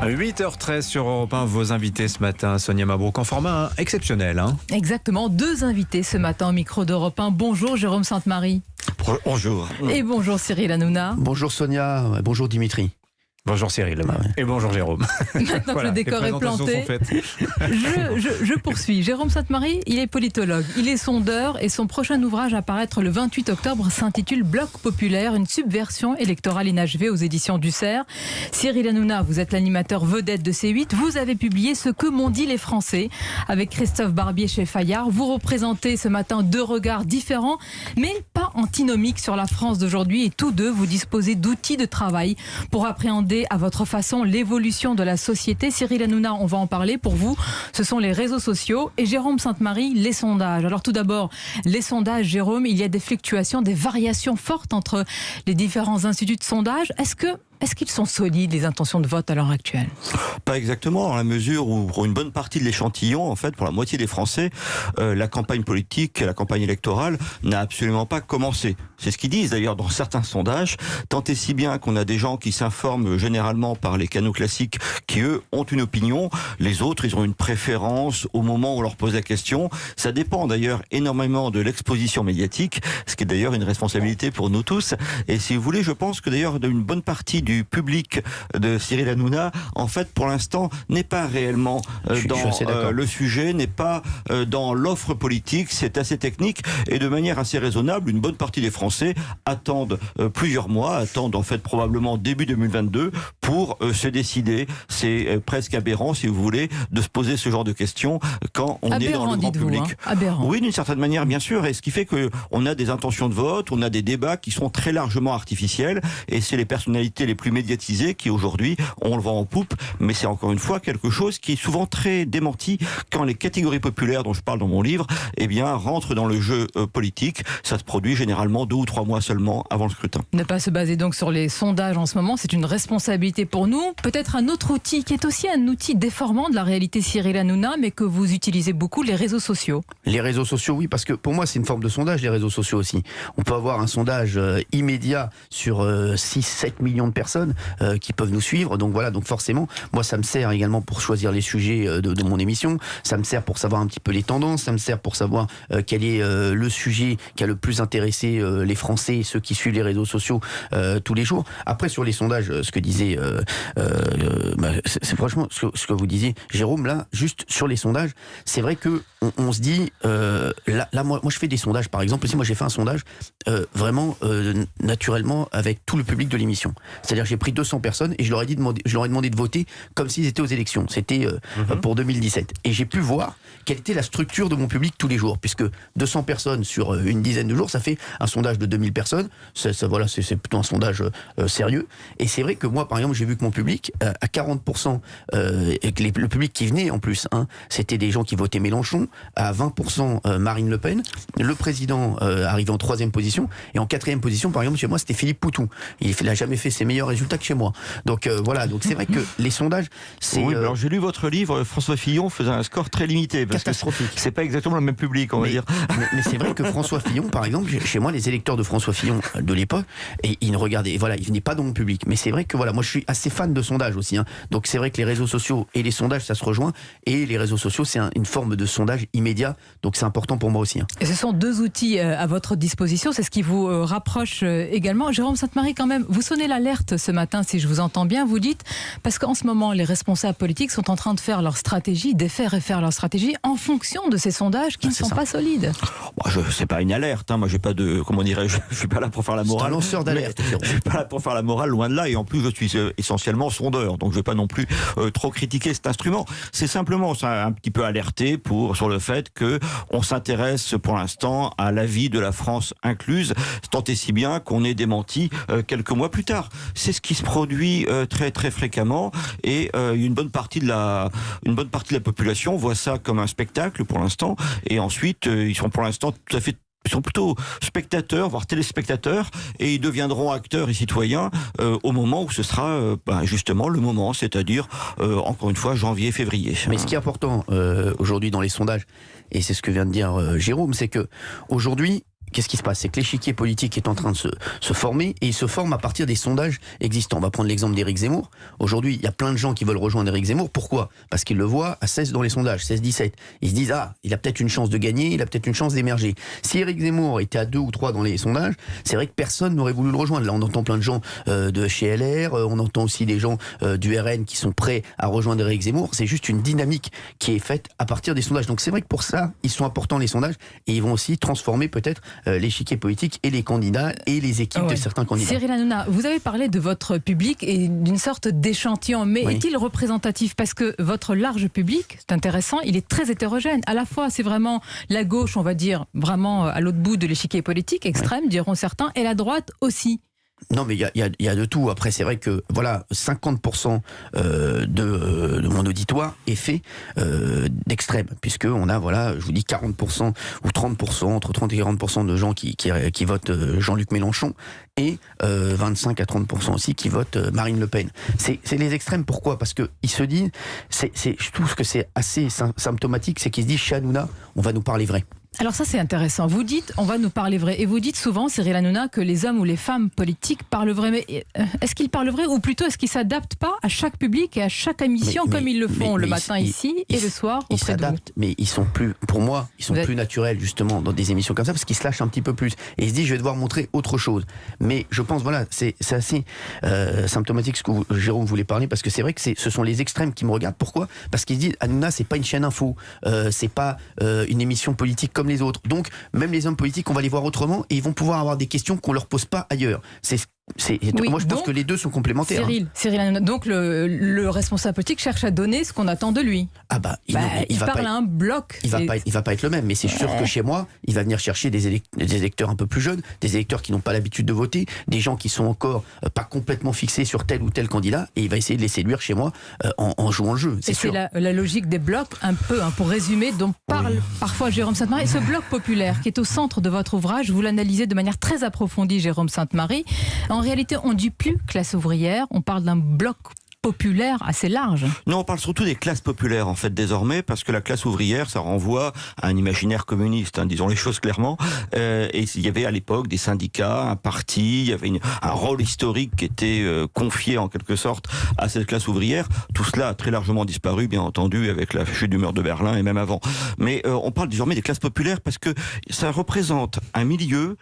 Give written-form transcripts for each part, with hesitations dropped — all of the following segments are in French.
8h13 sur Europe 1, vos invités ce matin, Sonia Mabrouk, en format exceptionnel. Exactement, 2 invités ce matin au micro d'Europe 1. Bonjour Jérôme Sainte-Marie. Bonjour. Et bonjour Cyril Hanouna. Bonjour Sonia, bonjour Dimitri. Bonjour Cyril. Et bonjour Jérôme. Maintenant Voilà, que le décor les est présentations planté, sont faites. je poursuis. Jérôme Sainte-Marie, il est politologue, il est sondeur et son prochain ouvrage à paraître le 28 octobre s'intitule Bloc populaire, une subversion électorale inachevée aux éditions du Cerf. Cyril Hanouna, vous êtes l'animateur vedette de C8. Vous avez publié Ce que m'ont dit les Français avec Christophe Barbier chez Fayard. Vous représentez ce matin 2 regards différents, mais pas antinomiques sur la France d'aujourd'hui. Et tous 2, vous disposez d'outils de travail pour appréhender à votre façon l'évolution de la société. Cyril Hanouna, on va en parler. Pour vous, ce sont les réseaux sociaux et Jérôme Sainte-Marie, les sondages. Alors tout d'abord, les sondages, Jérôme, il y a des fluctuations, des variations fortes entre les différents instituts de sondage. Est-ce qu'ils sont solides, les intentions de vote à l'heure actuelle? Pas exactement, dans la mesure où pour une bonne partie de l'échantillon, en fait, pour la moitié des Français, la campagne politique, la campagne électorale n'a absolument pas commencé. C'est ce qu'ils disent d'ailleurs dans certains sondages, tant et si bien qu'on a des gens qui s'informent généralement par les canaux classiques qui, eux, ont une opinion. Les autres, ils ont une préférence au moment où on leur pose la question. Ça dépend d'ailleurs énormément de l'exposition médiatique, ce qui est d'ailleurs une responsabilité pour nous tous. Et si vous voulez, je pense que d'ailleurs une bonne partie du public de Cyril Hanouna, en fait, pour l'instant, n'est pas réellement dans le sujet, n'est pas dans l'offre politique. C'est assez technique et de manière assez raisonnable. Une bonne partie des Français attendent plusieurs mois, attendent en fait probablement début 2022 pour se décider. C'est presque aberrant, si vous voulez, de se poser ce genre de questions quand on est dans le grand public. Aberrant. Oui, d'une certaine manière, bien sûr. Et ce qui fait qu'on a des intentions de vote, on a des débats qui sont très largement artificiels. Et c'est les personnalités les plus médiatisées qui aujourd'hui ont le vent en poupe, mais c'est encore une fois quelque chose qui est souvent très démenti quand les catégories populaires dont je parle dans mon livre, eh bien, rentrent dans le jeu politique. Ça se produit généralement 2 ou 3 mois seulement avant le scrutin. Ne pas se baser donc sur les sondages en ce moment, c'est une responsabilité pour nous. Peut-être un autre outil qui est aussi un outil déformant de la réalité Cyril Hanouna, mais que vous utilisez beaucoup, les réseaux sociaux. Les réseaux sociaux, oui, parce que pour moi c'est une forme de sondage, les réseaux sociaux aussi. On peut avoir un sondage immédiat sur 6-7 millions de personnes qui peuvent nous suivre. Donc voilà, donc forcément, moi ça me sert également pour choisir les sujets de mon émission. Ça me sert pour savoir un petit peu les tendances. Ça me sert pour savoir quel est le sujet qui a le plus intéressé les Français, ceux qui suivent les réseaux sociaux tous les jours. Après, sur les sondages, ce que disait, c'est franchement ce que vous disiez, Jérôme, là, juste sur les sondages, c'est vrai que on se dit, là moi je fais des sondages, par exemple, aussi moi j'ai fait un sondage vraiment naturellement avec tout le public de l'émission. C'est-à-dire que j'ai pris 200 personnes et je leur ai demandé de voter comme s'ils étaient aux élections. C'était pour 2017. Et j'ai pu voir quelle était la structure de mon public tous les jours, puisque 200 personnes sur une dizaine de jours, ça fait un sondage de 2000 personnes. Voilà, c'est plutôt un sondage sérieux. Et c'est vrai que moi, par exemple, j'ai vu que mon public, à 40%, et que le public qui venait en plus, c'était des gens qui votaient Mélenchon, à 20% Marine Le Pen, le président arrivait en 3e position, et en 4e position, par exemple, chez moi, c'était Philippe Poutou. Il n'a jamais fait ses meilleurs résultats que chez moi. Donc voilà, donc c'est vrai que les sondages, c'est... Oui, alors j'ai lu votre livre, François Fillon faisait un score très limité. Parce catastrophique. C'est pas exactement le même public, on va dire. Mais c'est vrai que François Fillon, par exemple, chez moi, les électeurs de François Fillon de l'époque, et ils ne regardaient, voilà, ils venaient pas dans mon public. Mais c'est vrai que voilà, moi je suis assez fan de sondages aussi. Donc c'est vrai que les réseaux sociaux et les sondages, ça se rejoint. Et les réseaux sociaux, c'est une forme de sondage immédiat. Donc c'est important pour moi aussi. Et ce sont 2 outils à votre disposition. C'est ce qui vous rapproche également. Jérôme Sainte-Marie, quand même, vous sonnez l'alerte ce matin, si je vous entends bien. Vous dites, parce qu'en ce moment, les responsables politiques sont en train de faire leur stratégie, défaire et faire leur stratégie en fonction de ces sondages qui ne sont pas solides. C'est pas une alerte. Moi, j'ai pas de, comment dirais-je, je suis pas là pour faire la morale. C'est un lanceur d'alerte. Je suis pas là pour faire la morale, loin de là. Et en plus, je suis essentiellement sondeur, donc je vais pas non plus trop critiquer cet instrument. C'est simplement un petit peu alerter sur le fait que on s'intéresse pour l'instant à la vie de la France incluse, tant et si bien qu'on est démenti quelques mois plus tard. C'est ce qui se produit très très fréquemment et une bonne partie de la population voit ça comme un spectacle pour l'instant et ensuite ils sont pour l'instant tout à fait ils sont plutôt spectateurs, voire téléspectateurs, et ils deviendront acteurs et citoyens au moment où ce sera justement le moment, c'est-à-dire, encore une fois, janvier-février. Mais ce qui est important aujourd'hui dans les sondages, et c'est ce que vient de dire Jérôme, c'est que aujourd'hui, qu'est-ce qui se passe? C'est que l'échiquier politique est en train de se former, et il se forme à partir des sondages existants. On va prendre l'exemple d'Éric Zemmour. Aujourd'hui, il y a plein de gens qui veulent rejoindre Éric Zemmour. Pourquoi? Parce qu'ils le voient à 16 dans les sondages, 16-17. Ils se disent, il a peut-être une chance de gagner, il a peut-être une chance d'émerger. Si Éric Zemmour était à 2 ou 3 dans les sondages, c'est vrai que personne n'aurait voulu le rejoindre. Là, on entend plein de gens de chez LR, on entend aussi des gens du RN qui sont prêts à rejoindre Éric Zemmour. C'est juste une dynamique qui est faite à partir des sondages. Donc c'est vrai que pour ça, ils sont importants les sondages, et ils vont aussi transformer peut-être l'échiquier politique et les candidats et les équipes de certains candidats. Cyril Hanouna, vous avez parlé de votre public et d'une sorte d'échantillon, mais est-il représentatif? Parce que votre large public, c'est intéressant, il est très hétérogène. À la fois, c'est vraiment la gauche, on va dire, vraiment à l'autre bout de l'échiquier politique, extrême, diront certains, et la droite aussi. Non, mais il y a de tout. Après, c'est vrai que 50% de mon auditoire est fait d'extrême, puisque on a, je vous dis, 40% ou 30%, entre 30 et 40% de gens qui votent Jean-Luc Mélenchon, et 25 à 30% aussi qui votent Marine Le Pen. C'est les extrêmes. Pourquoi? Parce que ils se disent, je trouve que c'est assez symptomatique, c'est qu'ils se disent, chez Hanouna, on va nous parler vrai. Alors ça c'est intéressant, vous dites on va nous parler vrai, et vous dites souvent, Cyril Hanouna, que les hommes ou les femmes politiques parlent vrai, mais est-ce qu'ils parlent vrai, ou plutôt est-ce qu'ils s'adaptent pas à chaque public et à chaque émission, comme ils le font le matin ici et le soir auprès de vous? Mais ils sont plus, pour moi, ils sont plus naturels justement dans des émissions comme ça, parce qu'ils se lâchent un petit peu plus, et ils se disent je vais devoir montrer autre chose. Mais je pense, c'est assez symptomatique ce que Jérôme voulait parler, parce que c'est vrai que ce sont les extrêmes qui me regardent. Pourquoi? Parce qu'ils se disent Hanouna, c'est pas une chaîne info, c'est pas une émission politique comme les autres. Donc, même les hommes politiques, on va les voir autrement, et ils vont pouvoir avoir des questions qu'on leur pose pas ailleurs. Moi, je pense que les deux sont complémentaires. Cyril Hanouna, donc le responsable politique cherche à donner ce qu'on attend de lui. Il parle à un bloc. Il va pas être le même, mais c'est sûr que chez moi, il va venir chercher des électeurs un peu plus jeunes, des électeurs qui n'ont pas l'habitude de voter, des gens qui sont encore pas complètement fixés sur tel ou tel candidat, et il va essayer de les séduire chez moi en jouant le jeu. C'est la logique des blocs, un peu, pour résumer, dont parle parfois Jérôme Sainte-Marie. Et ce bloc populaire qui est au centre de votre ouvrage, vous l'analysez de manière très approfondie, Jérôme Sainte-Marie. En réalité, on ne dit plus classe ouvrière, on parle d'un bloc populaire assez large. Non, on parle surtout des classes populaires, en fait, désormais, parce que la classe ouvrière, ça renvoie à un imaginaire communiste, disons les choses clairement. Et il y avait à l'époque des syndicats, un parti, il y avait un rôle historique qui était confié, en quelque sorte, à cette classe ouvrière. Tout cela a très largement disparu, bien entendu, avec la chute du mur de Berlin et même avant. Mais on parle désormais des classes populaires parce que ça représente un milieu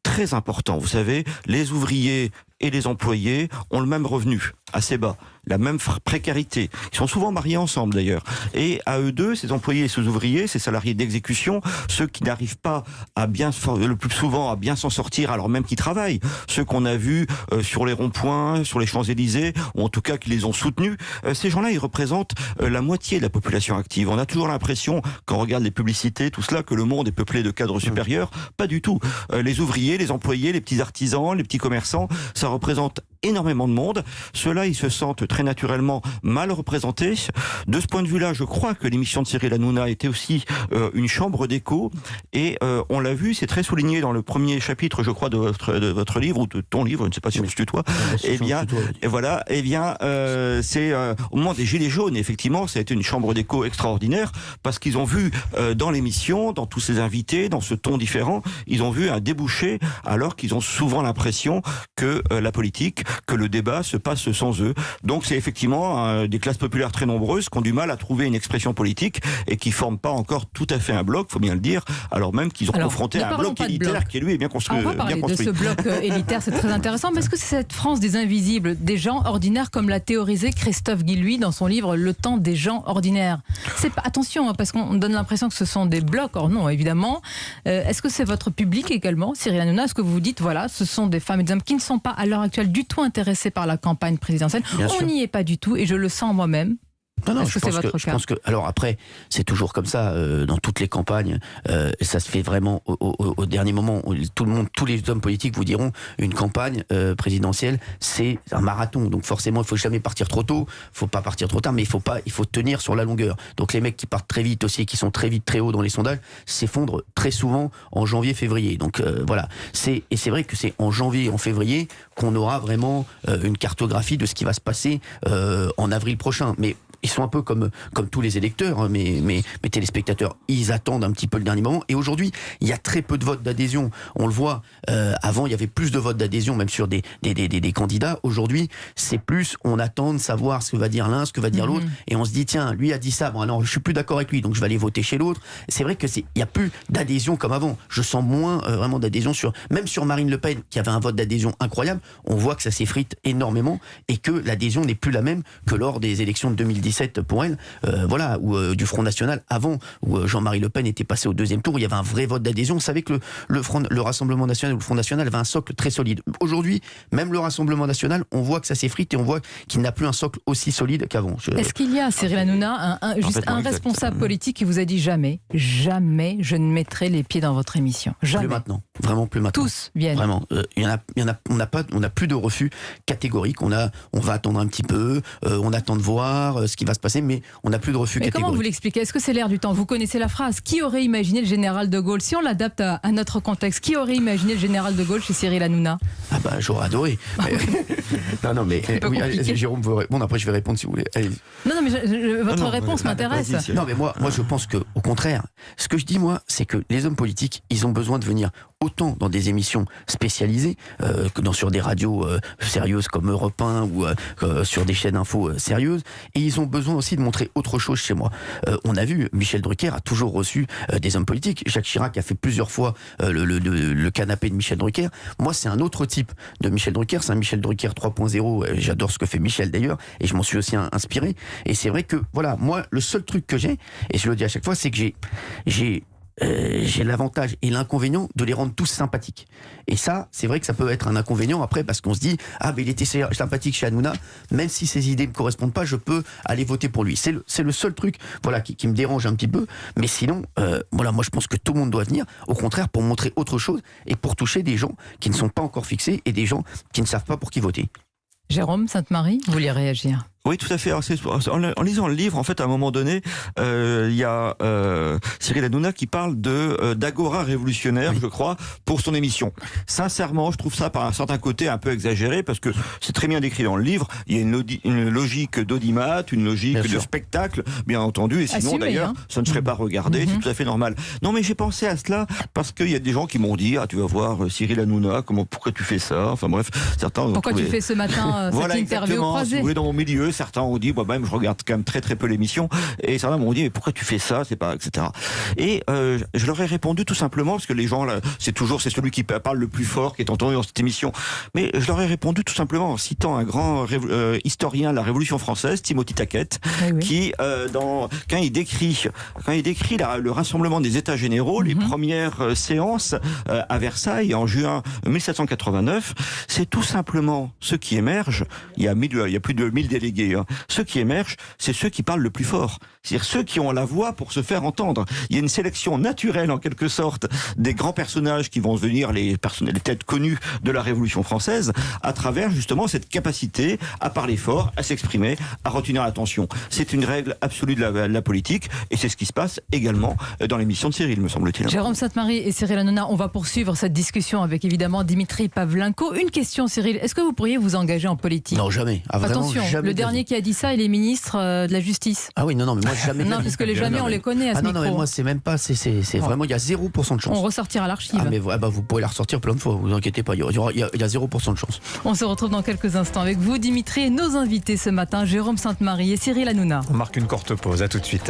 très important. Vous savez, les ouvriers et les employés ont le même revenu, assez bas, la même précarité. Ils sont souvent mariés ensemble d'ailleurs. Et à eux deux, ces employés et ces ouvriers, ces salariés d'exécution, ceux qui n'arrivent pas le plus souvent à bien s'en sortir alors même qu'ils travaillent, ceux qu'on a vus sur les ronds-points, sur les Champs-Élysées, ou en tout cas qui les ont soutenus, ces gens-là, ils représentent la moitié de la population active. On a toujours l'impression, quand on regarde les publicités, tout cela, que le monde est peuplé de cadres supérieurs. Pas du tout. Les ouvriers, les employés, les petits artisans, les petits commerçants, ça représente énormément de monde. Ceux-là, ils se sentent très naturellement mal représentés. De ce point de vue-là, je crois que l'émission de Cyril Hanouna était aussi une chambre d'écho. Et on l'a vu, c'est très souligné dans le premier chapitre, je crois, de votre livre, ou de ton livre, je ne sais pas si on se tutoie. C'est au moment des Gilets jaunes, effectivement, ça a été une chambre d'écho extraordinaire, parce qu'ils ont vu dans l'émission, dans tous ces invités, dans ce ton différent, ils ont vu un débouché, alors qu'ils ont souvent l'impression que la politique, que le débat se passe sans eux. Donc c'est effectivement des classes populaires très nombreuses qui ont du mal à trouver une expression politique et qui forment pas encore tout à fait un bloc, faut bien le dire, alors même qu'ils ont confronté à un bloc élitaire qui lui est bien construit. On va parler de ce bloc élitaire, c'est très intéressant, parce que c'est cette France des invisibles, des gens ordinaires, comme l'a théorisé Christophe Guilluy dans son livre Le temps des gens ordinaires. Attention, parce qu'on donne l'impression que ce sont des blocs, or non, évidemment. Est-ce que c'est votre public également, Cyril Hanouna? Est-ce que vous vous dites, voilà, ce sont des femmes et des hommes qui ne sont pas à l'heure actuelle du tout intéressés par la campagne présidentielle? On n'y est pas du tout, et je le sens moi-même. Non, je pense que alors après, c'est toujours comme ça dans toutes les campagnes. Ça se fait vraiment au dernier moment. Tous les hommes politiques vous diront, une campagne présidentielle, c'est un marathon. Donc forcément, il faut jamais partir trop tôt, faut pas partir trop tard, mais il faut tenir sur la longueur. Donc les mecs qui partent très vite aussi, qui sont très vite très haut dans les sondages, s'effondrent très souvent en janvier-février. Donc voilà. Et c'est vrai que c'est en janvier et en février qu'on aura vraiment une cartographie de ce qui va se passer en avril prochain. Mais sont un peu comme tous les électeurs, hein, mes téléspectateurs, ils attendent un petit peu le dernier moment. Et aujourd'hui, il y a très peu de votes d'adhésion. On le voit, avant, il y avait plus de votes d'adhésion, même sur des candidats. Aujourd'hui, c'est plus, on attend de savoir ce que va dire l'un, ce que va dire l'autre, et on se dit, tiens, lui a dit ça, bon, alors je suis plus d'accord avec lui, donc je vais aller voter chez l'autre. C'est vrai que il y a plus d'adhésion comme avant. Je sens moins vraiment d'adhésion même sur Marine Le Pen, qui avait un vote d'adhésion incroyable. On voit que ça s'effrite énormément et que l'adhésion n'est plus la même que lors des élections de 2017 pour elle, ou du Front National avant, où Jean-Marie Le Pen était passé au deuxième tour, où il y avait un vrai vote d'adhésion. On savait que le Rassemblement National ou le Front National avait un socle très solide. Aujourd'hui, même le Rassemblement National, on voit que ça s'effrite et on voit qu'il n'a plus un socle aussi solide qu'avant. Est-ce qu'il y a, Cyril Hanouna, un responsable politique qui vous a dit jamais je ne mettrai les pieds dans votre émission? Jamais. Plus maintenant, vraiment plus maintenant. Tous viennent. Vraiment, on n'a plus de refus catégorique. On va attendre un petit peu, on attend de voir ce qui va se passer, mais on n'a plus de refus catégorique. Comment vous l'expliquez? Est-ce que c'est l'air du temps? Vous connaissez la phrase. Qui aurait imaginé le général de Gaulle? Si on l'adapte à notre contexte, qui aurait imaginé le général de Gaulle chez Cyril Hanouna? Ah bah j'aurais adoré. non mais oui, Jérôme, bon après je vais répondre si vous voulez. Allez. Non mais votre réponse m'intéresse. Non mais moi je pense que au contraire, ce que je dis moi, c'est que les hommes politiques, ils ont besoin de venir autant dans des émissions spécialisées que sur des radios sérieuses comme Europe 1 ou sur des chaînes info sérieuses, et ils ont besoin aussi de montrer autre chose chez moi. On a vu, Michel Drucker a toujours reçu des hommes politiques. Jacques Chirac a fait plusieurs fois le canapé de Michel Drucker. Moi, c'est un autre type de Michel Drucker, c'est un Michel Drucker 3.0. J'adore ce que fait Michel d'ailleurs, et je m'en suis aussi inspiré. Et c'est vrai que, voilà, moi, le seul truc que j'ai, et je le dis à chaque fois, c'est que j'ai l'avantage et l'inconvénient de les rendre tous sympathiques. Et ça, c'est vrai que ça peut être un inconvénient après, parce qu'on se dit, ah ben il était sympathique chez Hanouna, même si ses idées ne me correspondent pas, je peux aller voter pour lui. C'est le seul truc, voilà, qui me dérange un petit peu. Mais sinon, voilà, moi je pense que tout le monde doit venir, au contraire, pour montrer autre chose et pour toucher des gens qui ne sont pas encore fixés et des gens qui ne savent pas pour qui voter. Jérôme Sainte-Marie, vous voulez réagir? Oui, tout à fait. Alors, en lisant le livre, en fait, à un moment donné, il y a Cyril Hanouna qui parle d'agora révolutionnaire, je crois, pour son émission. Sincèrement, je trouve ça par un certain côté un peu exagéré, parce que c'est très bien décrit dans le livre. Il y a une logique d'audimat, une logique de spectacle, bien entendu, et sinon, assumé, d'ailleurs, ça ne serait pas regardé, c'est tout à fait normal. Non, mais j'ai pensé à cela parce qu'il y a des gens qui m'ont dit, ah, tu vas voir, Cyril Hanouna, pourquoi tu fais ça? Enfin bref, certains. Pourquoi tu fais ce matin voilà, cette interview croisée? Si vous voulez, dans mon milieu, certains ont dit, moi-même, je regarde quand même très très peu l'émission, et certains m'ont dit, mais pourquoi tu fais ça, c'est pas, etc. Et je leur ai répondu tout simplement, parce que les gens, là, c'est celui qui parle le plus fort qui est entendu dans cette émission, mais je leur ai répondu tout simplement en citant un grand historien de la Révolution française, Timothy Taquet, qui, quand il décrit le rassemblement des États généraux, les premières séances à Versailles en juin 1789, c'est tout simplement ce qui émerge. Il y a plus de 1000 délégués. Ceux qui émergent, c'est ceux qui parlent le plus fort. C'est-à-dire ceux qui ont la voix pour se faire entendre. Il y a une sélection naturelle, en quelque sorte, des grands personnages qui vont devenir les têtes connues de la Révolution française, à travers justement cette capacité à parler fort, à s'exprimer, à retenir l'attention. C'est une règle absolue de la politique, et c'est ce qui se passe également dans l'émission de Cyril, me semble-t-il. Jérôme Sainte-Marie et Cyril Hanouna, on va poursuivre cette discussion avec évidemment Dimitri Pavlenko. Une question, Cyril, est-ce que vous pourriez vous engager en politique? Non, jamais. Ah, vraiment, attention, jamais le dernier qui a dit ça, il est ministre de la Justice. Ah oui, non, mais moi jamais. Non, parce que les jamais, on les connaît à ce micro. Non, mais moi c'est même pas, c'est vraiment, il y a 0% de chance. On ressortira l'archive. Ah mais vous pourrez la ressortir plein de fois, vous inquiétez pas, il y a 0% de chance. On se retrouve dans quelques instants avec vous, Dimitri, et nos invités ce matin, Jérôme Sainte-Marie et Cyril Hanouna. On marque une courte pause, à tout de suite.